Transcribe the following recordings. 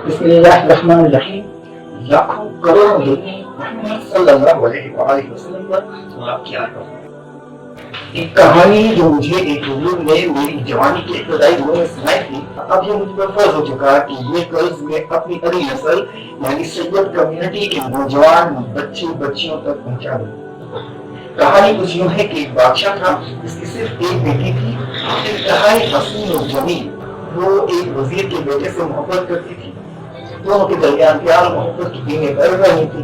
بسم اللہ الرحمن الرحیم۔ لاکھوں کروڑوں دنیا محمد صلی اللہ علیہ وآلہ وسلم پر آپ کی آتا ہوں۔ ایک کہانی جو مجھے ایک بزرگ نے میری جوانی کے ابتدائی دنوں میں سنائی تھی، اب یہ مجھ پر فرض ہو چکا کہ یہ قرض میں اپنی اگلی نسل یعنی سید کمیونٹی کے نوجوان بچے بچیوں تک پہنچا دوں۔ کہانی کچھ یوں ہے کہ ایک بادشاہ تھا جس کی صرف ایک بیٹی تھی، انتہائی حسین و جمیل۔ وہ ایک وزیر کے بیٹے سے محبت کرتی تھی، دونوں کے درمیان پیار محبت کی دینیں بڑھ رہی تھی۔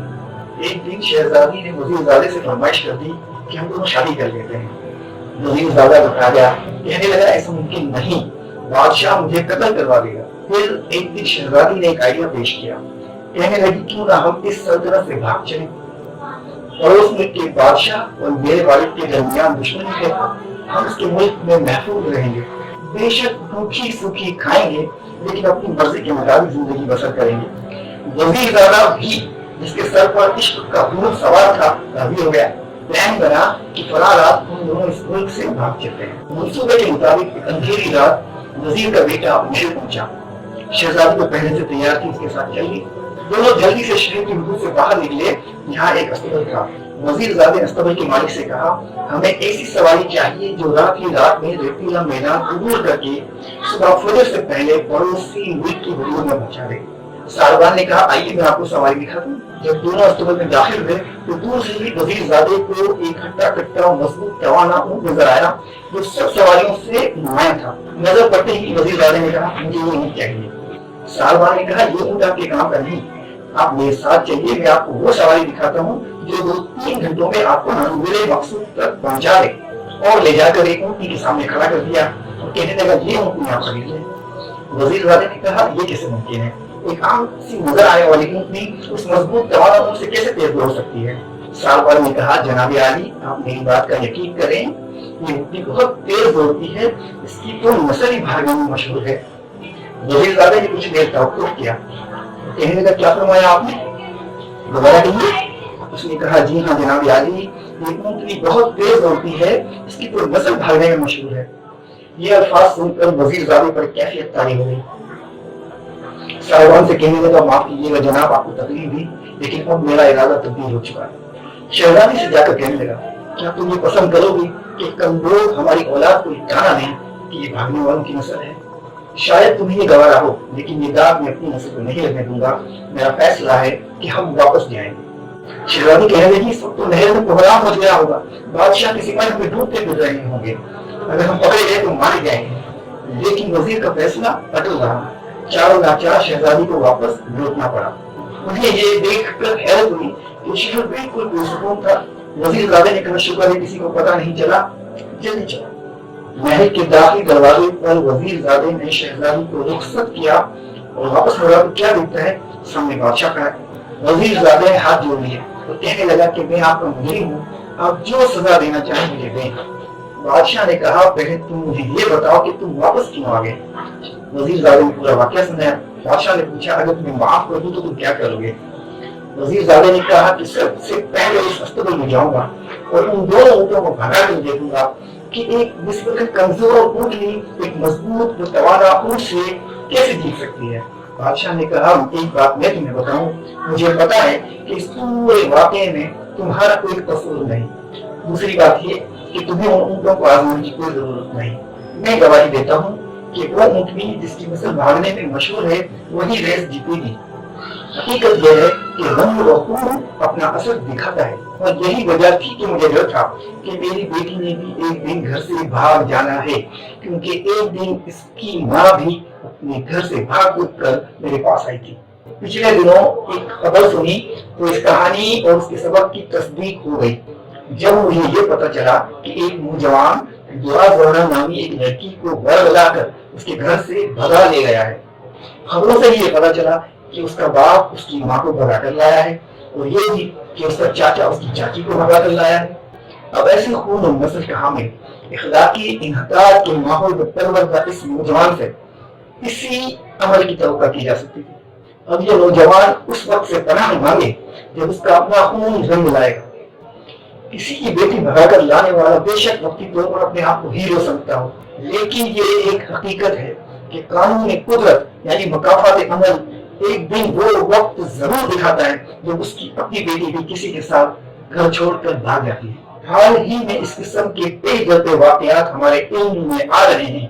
ایک دن شہزادی نے وزیر زادے سے فرمائش کر دی کہ ہم دونوں شادی کر لیتے ہیں۔ وزیر زادہ گھبرا گیا، کہنے لگا ایسا ممکن نہیں، بادشاہ مجھے قتل کروا دے گا۔ پھر ایک دن شہزادی نے ایک آئیڈیا پیش کیا، کہنے لگی کیوں نہ ہم اس سلطنت سے بھاگ چلیں، پڑوس ملک کے بادشاہ اور میرے والد کے درمیان دشمنی ہے، ہم اس کے ملک میں محفوظ رہیں گے، بے شک بھوکی سوکھی کھائیں گے لیکن اپنی مرضی کے مطابق زندگی بسر کریں گے۔ وزیر زادہ بھی جس کے سر پر عشق کا بھوت سوار تھا راضی ہو گیا۔ پلان بنا کہ فلاں رات ہم دونوں اس ملک سے بھاگ چلتے ہیں۔ منصوبے کے مطابق ایک اندھیری رات وزیر کا بیٹا محل پہنچا، شہزادی کو پہلے سے تیار تھی، اس کے ساتھ چل گئی۔ دونوں جلدی سے شہر کی حدود سے باہر نکلے، یہاں ایک استبل تھا۔ وزیر زادے نے استبل کے مالک سے کہا ہمیں ایسی سواری چاہیے جو رات ہی رات میں ریتیلا میدان عبور کر کے صبح فجر سے پہلے پڑوسی ملک کی حدود میں پہنچا دے۔ ساربان نے کہا آئیے میں آپ کو سواری دکھا دوں۔ جب دونوں استبل میں داخل ہوئے تو دور سے ہی وزیر زادے کو ایک ہٹا کٹا مضبوط توانا اونٹ نظر آیا جو سب سواریوں سے نمایاں تھا۔ نظر پڑتے ہی وزیر زادے نے کہا مجھے یہ اونٹ چاہیے۔ ساربان نے کہا یہ اونٹ آپ کے کام کا نہیں، آپ میرے ساتھ چلیے، میں آپ کو وہ سواری دکھاتا ہوں جو 2-3 گھنٹوں میں آپ کو منزل مقصود تک پہنچا دے۔ اور لے جا کر ایک اونٹنی کے سامنے کھڑا کر دیا اور کہنے لگا یہ اونٹنی آپ خرید لیں۔ وزیر زادے نے کہا یہ کیسے ممکن ہے، ایک عام سی نظر آنے والی اونٹنی اس مضبوط توانا اونٹ سے کیسے تیز دوڑ سکتی ہے؟ ساربان نے کہا جناب عالی آپ میری بات کا یقین کریں، یہ اونٹنی بہت تیز دوڑتی ہے، اس کی تو نسل ہی بھاگنے میں مشہور ہے۔ وزیر زادے نے کچھ دیر توقف کیا، کہنے لگا کیا فرمایا آپ نے، دوبارہ کہیے۔ اس نے کہا جی ہاں جناب عالی یہ اونٹنی بہت تیز دوڑتی ہے، اس کی تو نسل بھاگنے میں مشہور ہے۔ یہ الفاظ سن کر وزیر زادے پر کیفیت طاری ہو گئی۔ ساربان سے کہنے لگا معاف کیجیے گا جناب آپ کو تکلیف دی، لیکن اب میرا ارادہ تبدیل ہو چکا ہے۔ شہزادی سے جا کر کہنے لگا کیا تم یہ پسند کرو گی کہ کمزور ہماری اولاد کو ٹھکانا دیں کہ یہ بھاگنے والوں کی نسل ہے؟ شاید تمہیں یہ گوارا ہو لیکن یہ داغ میں اپنی نسل کو نہیں لگنے دوں گا، میرا فیصلہ ہے کہ ہم واپس جائیں گے۔ شہزادی کہنے لگی سب تو نہر میں کوہرام ہو گیا ہوگا، بادشاہ کے سپاہی میں ڈوبتے پھر رہے ہوں گے، اگر ہم پکڑے گئے تو مارے جائیں گے۔ لیکن وزیر کا فیصلہ اٹل رہا، چاروں ناچار شہزادی کو واپس لوٹنا پڑا۔ انہیں یہ دیکھ کر حیرت ہوئی کہ شہر بالکل پرسکون تھا۔ وزیر زادے نے کہا شکر ہے کسی کو پتہ نہیں چلا، جلدی چلا۔ محل کے داخلی دروازے پر وزیر زادے نے شہزادی کو رخصت کیا اور واپس مڑا تو کیا دیکھتا ہے سامنے بادشاہ کھڑا ہے۔ وزیر زادے نے ہاتھ جوڑ لیے اور کہنے لگا کہ میں آپ کا مجرم ہوں، آپ جو سزا دینا چاہیں مجھے دیں۔ بادشاہ نے کہا پہلے تم مجھے یہ بتاؤ کہ تم واپس کیوں آ گئے؟ وزیر زادے نے پورا واقعہ سنایا۔ بادشاہ نے پوچھا اگر تمہیں معاف کر دوں تو تم کیا کرو گے؟ وزیر زادے نے کہا کہ سب سے پہلے اس استبل میں جاؤں گا اور ان دونوں اونٹوں کو بھگا کر دیکھوں گا کہ ایک نسبتاً کمزور اونٹنی ایک مضبوط متوانا اونٹ سے کیسے جیت سکتی ہے۔ بادشاہ نے کہا ایک بات میں تمہیں بتاؤں، مجھے پتا ہے کہ اس پورے واقعے میں تمہارا کوئی قصور نہیں، دوسری بات یہ کہ تمہیں ان اونٹوں کو آزمانے کی کوئی ضرورت نہیں۔ میں گواہی دیتا ہوں کہ وہ اونٹنی جس کی نسل بھاگنے میں مشہور ہے وہی ریس جیتے گی۔ حقیقت یہ ہے کہ رنگ و خون اپنا اثر دکھاتا ہے اور یہی وجہ تھی کہ مجھے ڈر تھا کہ میری بیٹی نے بھی ایک دن گھر سے بھاگ جانا ہے، کیونکہ ایک دن اس کی ماں بھی اپنے گھر سے بھاگ اٹھ کر میرے پاس آئی تھی۔ پچھلے دنوں ایک خبر سنی تو اس کہانی اور اس کے سبق کی تصدیق ہو گئی جب مجھے یہ پتا چلا کہ ایک نوجوان دعا زہرا نامی ایک لڑکی کو ورگلا کر اس کے گھر سے بھگا لے گیا ہے۔ خبروں سے یہ پتا چلا کہ اس کا باپ اس کی ماں کو بھگا کر لایا ہے اور یہ بھی کہ اس کا چاچا اس کی چاچی کو بھگا کر لایا ہے۔ اب ایسی خون و نسل کے حامل اخلاقی انحطاط کے ماحول میں پروردہ اس نوجوان سے اسی عمل کی توقع کی جا سکتی تھی۔ اب یہ نوجوان اس وقت سے پناہ مانگے جب اس کا اپنا خون رنگ لائے گا۔ کسی کی بیٹی بھگا کر لانے والا بے شک وقتی طور پر اپنے آپ کو ہیرو سمجھتا ہو، لیکن یہ ایک حقیقت ہے کہ قانون قدرت یعنی مکافات عمل ایک دن وہ وقت ضرور دکھاتا ہے جب اس کی اپنی بیٹی بھی کسی کے ساتھ گھر چھوڑ کر بھاگ جاتی ہے۔ حال ہی میں اس قسم کے کئی جلتے واقعات ہمارے علم میں آ رہے ہیں۔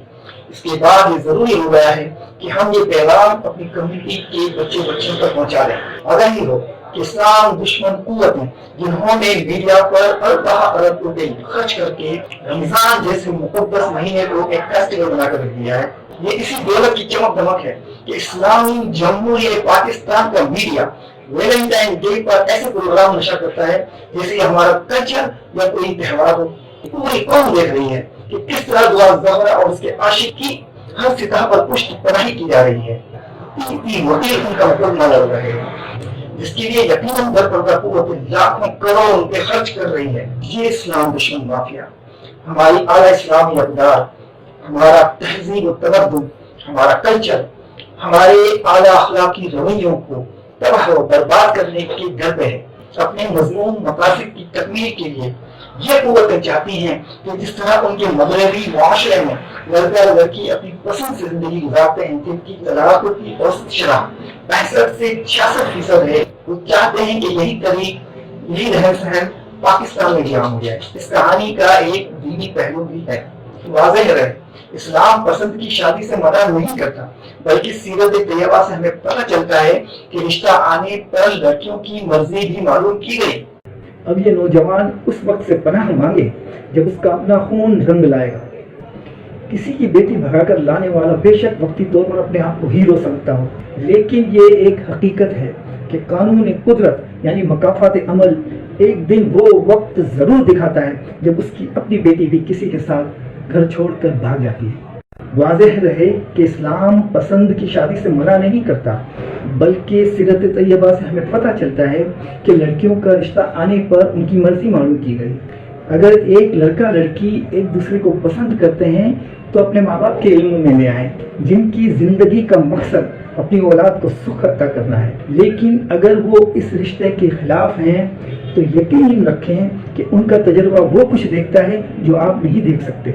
اس کے بعد یہ ضروری ہو گیا ہے کہ ہم یہ پیغام اپنی کمیونٹی کے بچوں تک پہنچا دیں۔ اگر ہی ہو کہ اسلام دشمن قوتیں جنہوں نے میڈیا پر ارب روپے خرچ کر کے رمضان جیسے مقدس مہینے کو ایک فیسٹیول بنا کر رکھ دیا ہے، یہ اسی دولت کی چمک دمک ہے کہ اسلامی جمہوریہ پاکستان کا میڈیا ویلنٹائن ڈے پر ایسے پروگرام نشر کرتا ہے جیسے یہ ہمارا کلچر یا کوئی تہوار ہو۔ پوری قوم دیکھ رہی ہے کہ کس طرح دعا زہرا اور اس کے عاشق کی ہر سطح پر پشت پناہی کی جا رہی ہے۔ وکیل ان کا مطلب نہ لگ رہے جس کے لیے یقیناً در پردہ قوت لاکھوں کروڑ روپے خرچ کر رہی ہے۔ یہ اسلام دشمن مافیا ہماری اعلیٰ اسلامی اقدار، ہمارا تہذیب و تمدن، ہمارا کلچر، ہمارے اعلیٰ اخلاقی رویوں کو تباہ و برباد کرنے کے ڈر پہ ہے۔ اپنے مضمون مقاصد کی تکمیل کے لیے یہ قوتیں چاہتی ہیں کہ جس طرح ان کے مغربی معاشرے میں لڑکا لڑکی اپنی پسند سے زندگی گزارتے ہیں، جن کی طلاق کی اوسط شرح 65 سے 66% ہے، وہ چاہتے ہیں کہ یہی طریق، یہی رہن سہن پاکستان میں بھی عام ہو جائے۔ اس کہانی کا ایک دینی پہلو بھی ہے۔ واضح رہے، اسلام پسند کی شادی سے منع نہیں کرتا، بلکہ سیرت طیبہ سے ہمیں پتہ چلتا ہے کہ رشتہ آنے پر لڑکیوں کی مرضی بھی معلوم کی گئی۔ اب یہ نوجوان اس وقت سے پناہ مانگے جب اس کا اپنا خون رنگ لائے گا۔ کسی کی بیٹی بھگا کر لانے والا بے شک وقتی طور پر اپنے آپ کو ہیرو سمجھتا ہو، لیکن یہ ایک حقیقت ہے کہ قانون قدرت یعنی مکافات عمل ایک دن وہ وقت ضرور دکھاتا ہے جب اس کی اپنی بیٹی بھی کسی کے ساتھ گھر چھوڑ کر بھاگ جاتی ہے۔ واضح رہے کہ اسلام پسند کی شادی سے منع نہیں کرتا، بلکہ سیرت طیبہ سے ہمیں پتہ چلتا ہے کہ لڑکیوں کا رشتہ آنے پر ان کی مرضی معلوم کی گئی۔ اگر ایک لڑکا لڑکی ایک دوسرے کو پسند کرتے ہیں تو اپنے ماں باپ کے علم میں لے آئیں، جن کی زندگی کا مقصد اپنی اولاد کو سکھ عطا کرنا ہے۔ لیکن اگر وہ اس رشتے کے خلاف ہیں تو یقین رکھیں کہ ان کا تجربہ وہ کچھ دیکھتا ہے جو آپ نہیں دیکھ سکتے،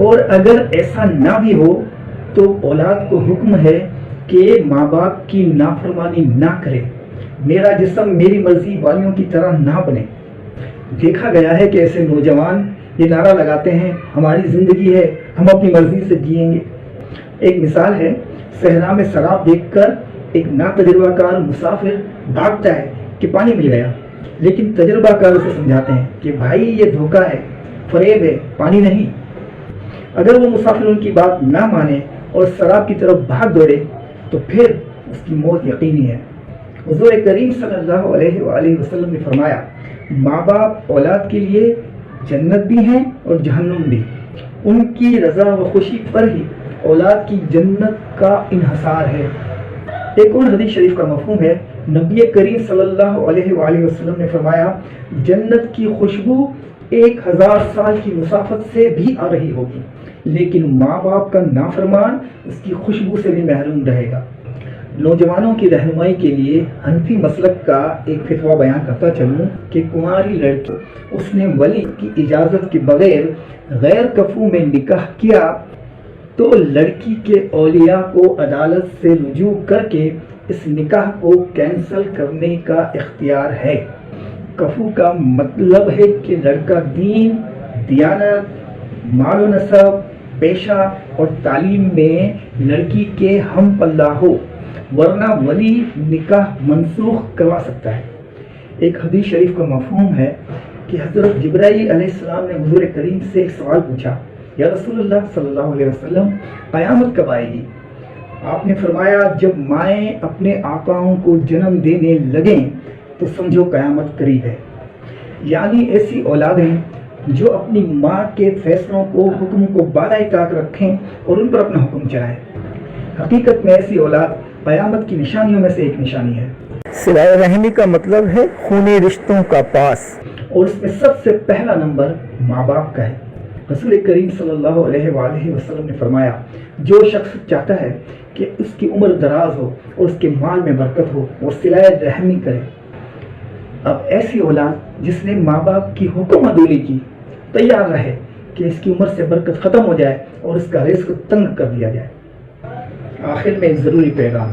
اور اگر ایسا نہ بھی ہو تو اولاد کو حکم ہے کہ ماں باپ کی نافرمانی نہ کرے، میرا جسم میری مرضی والیوں کی طرح نہ بنے۔ دیکھا گیا ہے کہ ایسے نوجوان یہ نعرہ لگاتے ہیں، ہماری زندگی ہے، ہم اپنی مرضی سے جئیں گے۔ ایک مثال ہے، صحرا میں سراب دیکھ کر ایک ناتجربہ کار مسافر بھاگتا ہے کہ پانی مل گیا، لیکن تجربہ کار اسے سمجھاتے ہیں کہ بھائی یہ دھوکہ ہے، فریب ہے، پانی نہیں۔ اگر وہ مسافر ان کی بات نہ مانے اور سراب کی طرف بھاگ دوڑے تو پھر اس کی موت یقینی ہے۔ حضور کریم صلی اللہ علیہ وآلہ وسلم نے فرمایا، ماں باپ اولاد کے لیے جنت بھی ہیں اور جہنم بھی، ان کی رضا و خوشی پر ہی اولاد کی جنت کا انحصار ہے۔ ایک اور حدیث شریف کا مفہوم ہے، نبی کریم صلی اللہ علیہ وآلہ وسلم نے فرمایا، جنت کی خوشبو 1000 سال کی مسافت سے بھی آ رہی ہوگی، لیکن ماں باپ کا نافرمان اس کی خوشبو سے بھی محروم رہے گا۔ نوجوانوں کی رہنمائی کے لیے حنفی مسلک کا ایک فتویٰ بیان کرتا چلوں کہ کنواری لڑکی اس نے ولی کی اجازت کے بغیر غیر کفو میں نکاح کیا تو لڑکی کے اولیاء کو عدالت سے رجوع کر کے اس نکاح کو کینسل کرنے کا اختیار ہے۔ کفو کا مطلب ہے کہ لڑکا دین، دیانت، مال و نسب، پیشہ اور تعلیم میں لڑکی کے ہم پلہ ہو، ورنہ ولی نکاح منسوخ کروا سکتا ہے۔ ایک حدیث شریف کا مفہوم ہے کہ حضرت جبرائیل علیہ السلام نے حضور کریم سے ایک سوال پوچھا، یا رسول اللہ صلی اللہ علیہ وسلم، قیامت کب آئے گی؟ آپ نے فرمایا، جب مائیں اپنے آقاؤں کو جنم دینے لگیں تو سمجھو قیامت قریب ہے۔ یعنی ایسی اولادیں جو اپنی ماں کے فیصلوں کو، حکم کو بالائے طاق رکھیں اور ان پر اپنا حکم چلائیں۔ حقیقت میں ایسی اولاد قیامت کی نشانیوں میں سے ایک نشانی ہے۔ صلہ رحمی کا مطلب ہے خونی رشتوں کا پاس، اور اس میں سب سے پہلا نمبر ماں باپ کا ہے۔ رسول کریم صلی اللہ علیہ وآلہ وسلم نے فرمایا، جو شخص چاہتا ہے کہ اس کی عمر دراز ہو اور اس کے مال میں برکت ہو اور صلہ رحمی کرے، اب ایسی اولاد جس نے ماں باپ کی حکم عدولی کی تیار رہے کہ اس کی عمر سے برکت ختم ہو جائے اور اس کا رزق تنگ کر دیا جائے۔ آخر میں ایک ضروری پیغام،